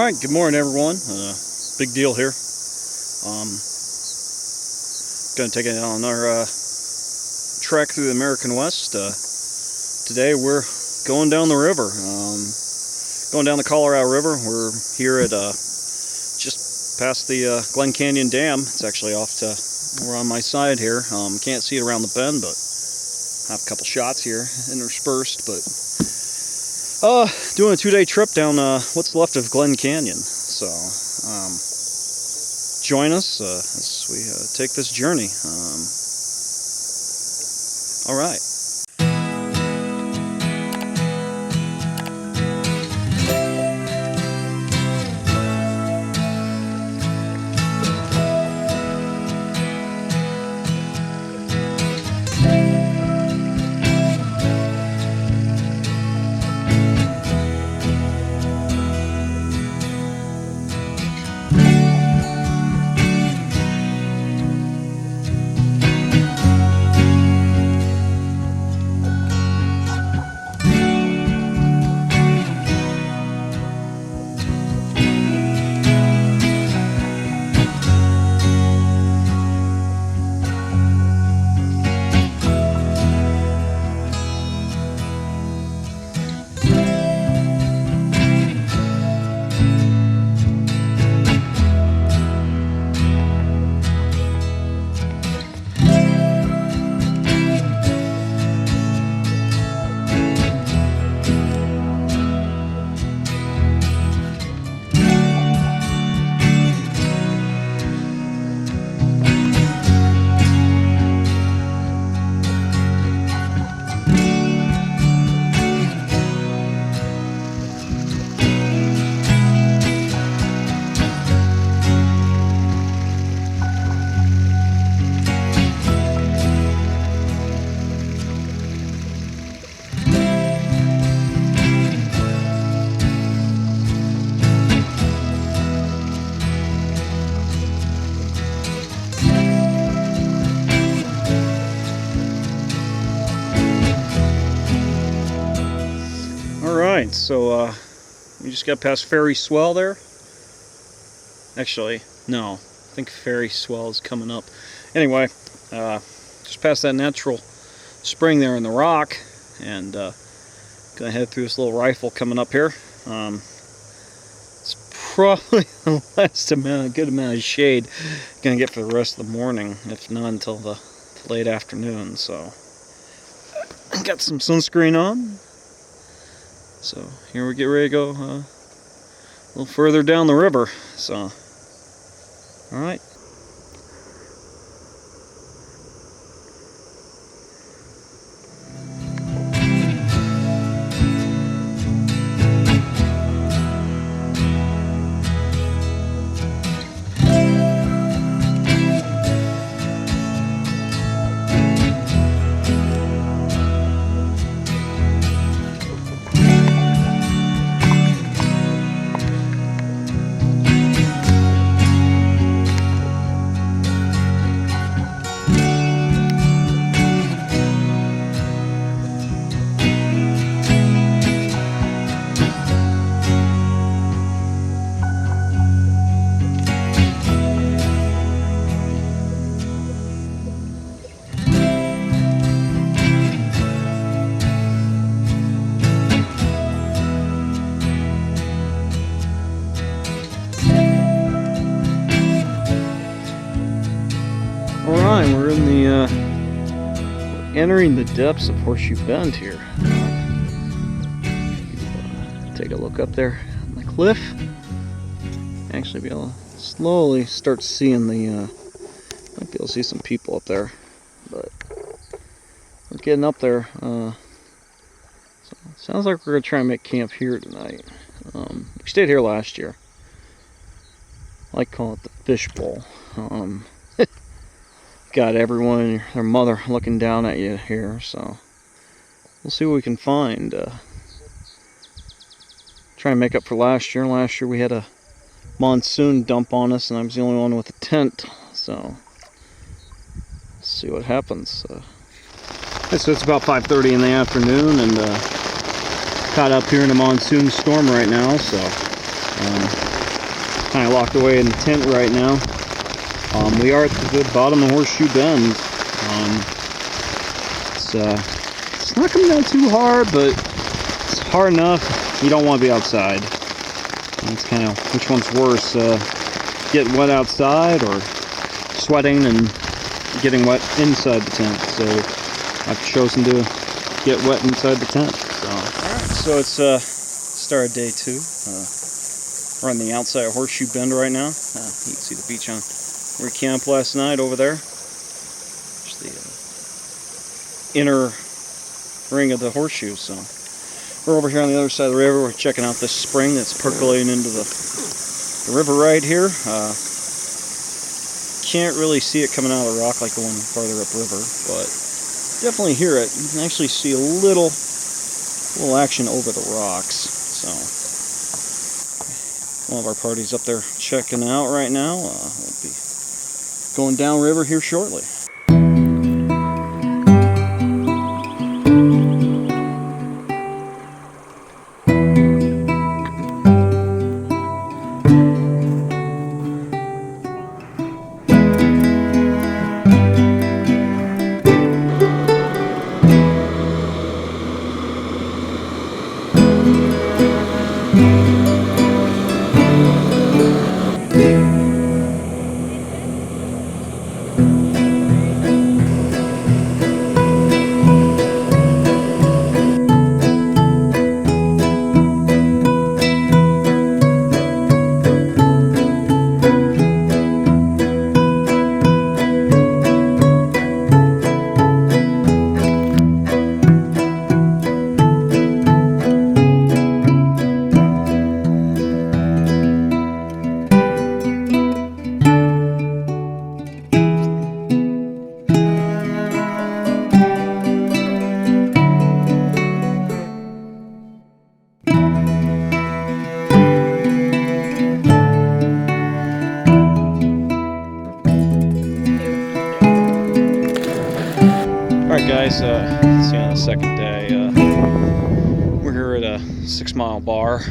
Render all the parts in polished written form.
Alright, good morning everyone. Big Diehl here. Going to take it on our trek through the American West. Today we're going down the river, going down the Colorado River. We're here at just past the Glen Canyon Dam. It's actually we're on my side here. Can't see it around the bend, but I have a couple shots here interspersed. But doing a 2-day trip down what's left of Glen Canyon. So join us as we take this journey. All right. So we just got past Ferry swell there. Actually, no, I think Ferry swell is coming up. Anyway, just past that natural spring there in the rock, and gonna head through this little rifle coming up here. It's probably the last good amount of shade gonna get for the rest of the morning, if not until the late afternoon. So got some sunscreen on. So here we get ready to go a little further down the river. So, all right. Alright, we're in entering the depths of Horseshoe Bend here. Take a look up there on the cliff. Actually be able to slowly start seeing might be able to see some people up there, but we're getting up there. So it sounds like we're going to try and make camp here tonight. We stayed here last year. I like calling it the fishbowl. Got everyone and their mother looking down at you here, so we'll see what we can find. Try and make up for last year. Last year we had a monsoon dump on us, and I was the only one with a tent, so let's see what happens. So it's about 5:30 in the afternoon, and caught up here in a monsoon storm right now, so kind of locked away in the tent right now. We are at the bottom of Horseshoe Bend. It's not coming down too hard, but it's hard enough. You don't want to be outside. And it's kind of which one's worse, getting wet outside or sweating and getting wet inside the tent. So I've chosen to get wet inside the tent. So, alright, so it's start of day 2. We're on the outside of Horseshoe Bend right now. You can see the beach on where we camped last night over there. There's the inner ring of the horseshoe. So we're over here on the other side of the river. We're checking out this spring that's percolating into the river right here. Can't really see it coming out of the rock like the one farther upriver, but definitely hear it. You can actually see a little action over the rocks. So one of our parties up there checking out right now. We'll be going downriver here shortly. Guys, see on the second day, we're here at a 6 Mile bar.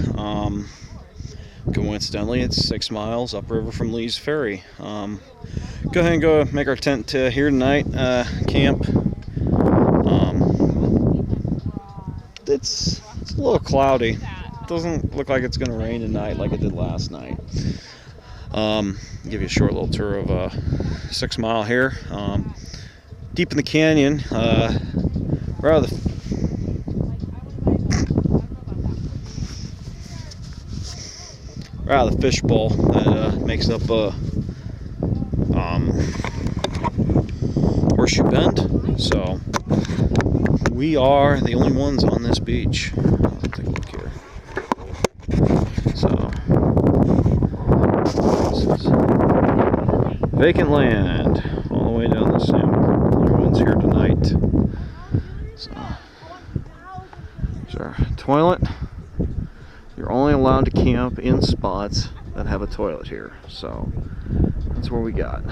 Coincidentally, it's 6 miles upriver from Lee's Ferry. Go ahead and go make our tent here tonight, camp. It's a little cloudy. It doesn't look like it's going to rain tonight like it did last night. Give you a short little tour of 6 Mile here. Deep in the canyon, we're out of the fishbowl that makes up Horseshoe Bend. So we are the only ones on this beach. Let's take a look here. So this is vacant land all the way down the Sam. Everyone's here tonight. So there's our toilet. You're only allowed to camp in spots that have a toilet here. So that's where we got.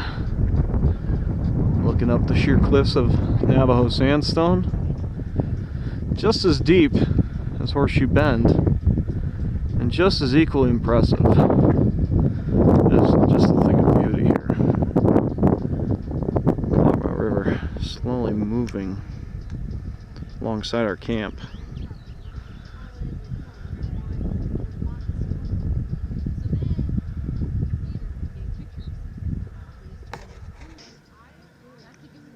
Looking up the sheer cliffs of Navajo sandstone. Just as deep as Horseshoe Bend. And just as equally impressive. It's just a thing of beauty here. Colorado River slowly moving alongside our camp.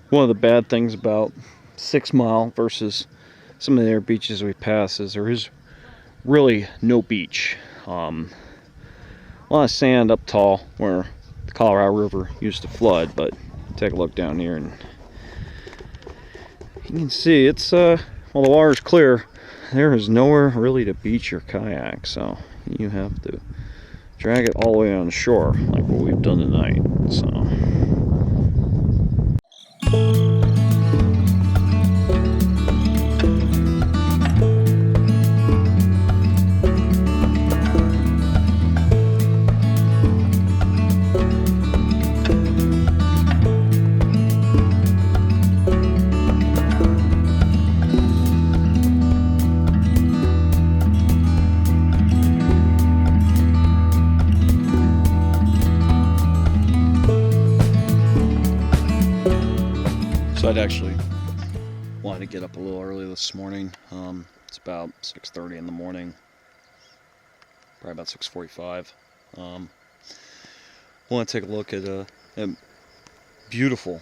One of the bad things about 6 Mile versus some of the other beaches we pass is there is really no beach. A lot of sand up tall where the Colorado River used to flood, but take a look down here and you can see it's while the water's clear, there is nowhere really to beach your kayak, so you have to drag it all the way on shore like what we've done tonight. So So I'd actually wanted to get up a little early this morning. It's about 6:30 in the morning, probably about 6:45. Want to take a look at beautiful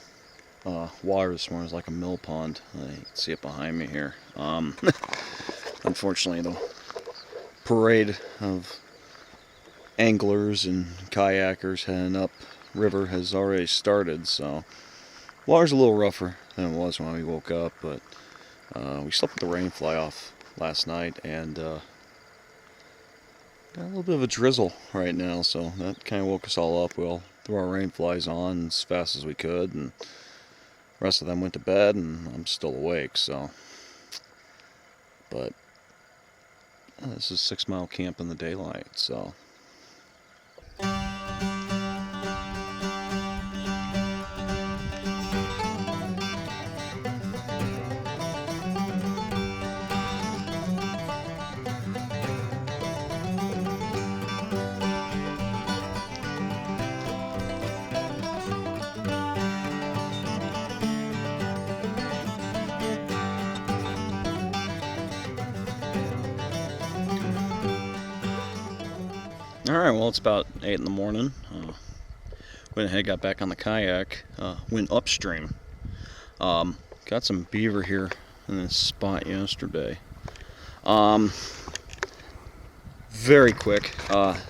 water this morning. It's like a mill pond. You can see it behind me here. Unfortunately, the parade of anglers and kayakers heading up river has already started, so water's a little rougher than it was when we woke up, but we slept with the rain fly off last night, and got a little bit of a drizzle right now, so that kind of woke us all up. We all threw our rain flies on as fast as we could, and the rest of them went to bed, and I'm still awake, so. But this is 6 Mile Camp in the daylight, so. Alright, well, it's about 8 in the morning. Went ahead, got back on the kayak, went upstream. Got some beaver here in this spot yesterday. Very quick.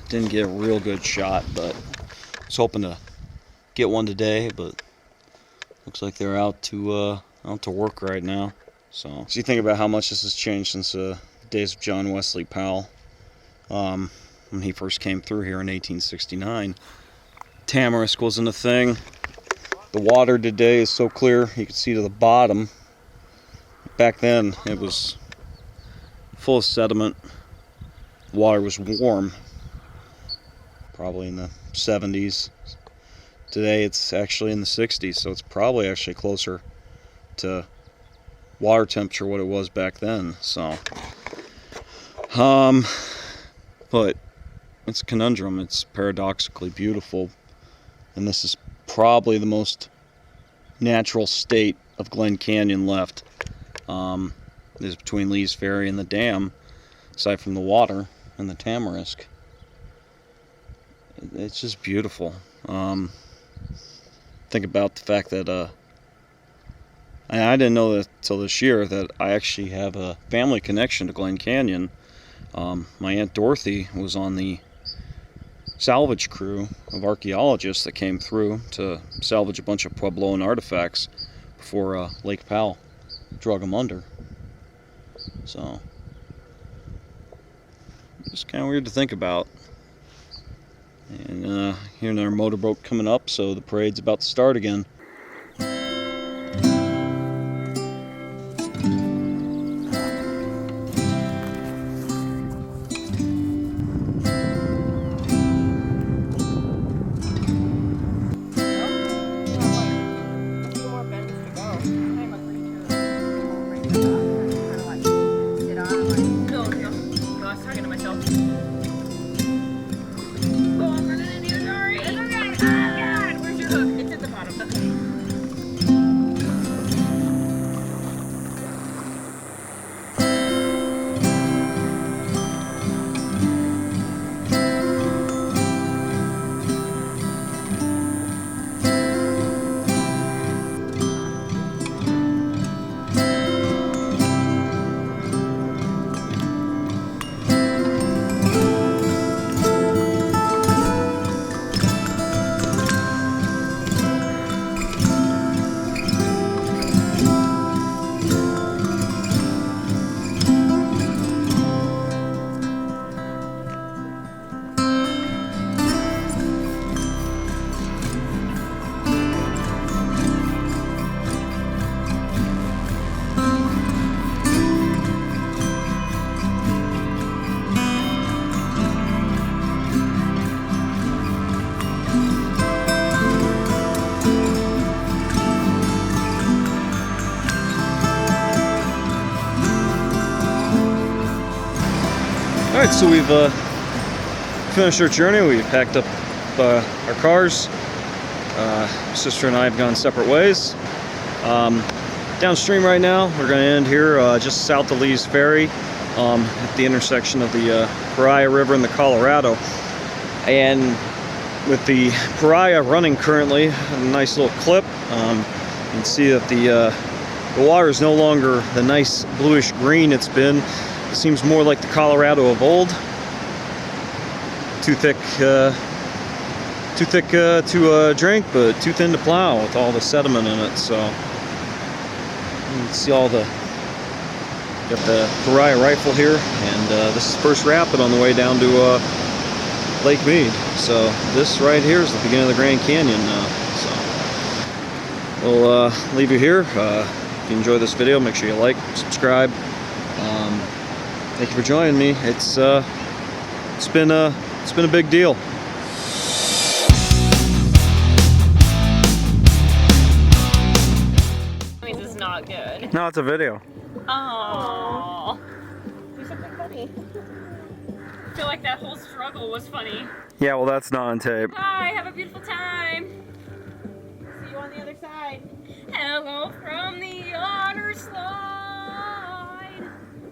Didn't get a real good shot, but I was hoping to get one today, but looks like they're out to work right now. So you think about how much this has changed since the days of John Wesley Powell. When he first came through here in 1869, tamarisk wasn't a thing. The water today is so clear you can see to the bottom. Back then it was full of sediment. Water was warm, probably in the 70s. Today it's actually in the 60s, so it's probably actually closer to water temperature what it was back then. So but it's a conundrum. It's paradoxically beautiful, and this is probably the most natural state of Glen Canyon left. Is between Lee's Ferry and the dam, aside from the water and the tamarisk. It's just beautiful. Think about the fact that I didn't know that till this year that I actually have a family connection to Glen Canyon. My Aunt Dorothy was on the salvage crew of archaeologists that came through to salvage a bunch of Puebloan artifacts before Lake Powell drug them under. So, it's kind of weird to think about. And here's our motorboat coming up, so the parade's about to start again. Alright, so we've finished our journey. We've packed up our cars. Sister and I have gone separate ways. Downstream right now, we're going to end here just south of Lee's Ferry at the intersection of the Pariah River and the Colorado. And with the Pariah running currently, a nice little clip, you can see that the water is no longer the nice bluish green it's been. It seems more like the Colorado of old. Too thick to drink, but too thin to plow with all the sediment in it. So you can see all the, got the Pariah rifle here, and this is the first rapid on the way down to Lake Mead. So this right here is the beginning of the Grand Canyon now. So we'll leave you here. If you enjoyed this video, make sure you like, subscribe. Thank you for joining me. It's been a big deal. This is not good. No, it's a video. Oh. Do something funny. I feel like that whole struggle was funny. Yeah, well, that's not on tape. Bye, have a beautiful time. See you on the other side. Hello from the other side.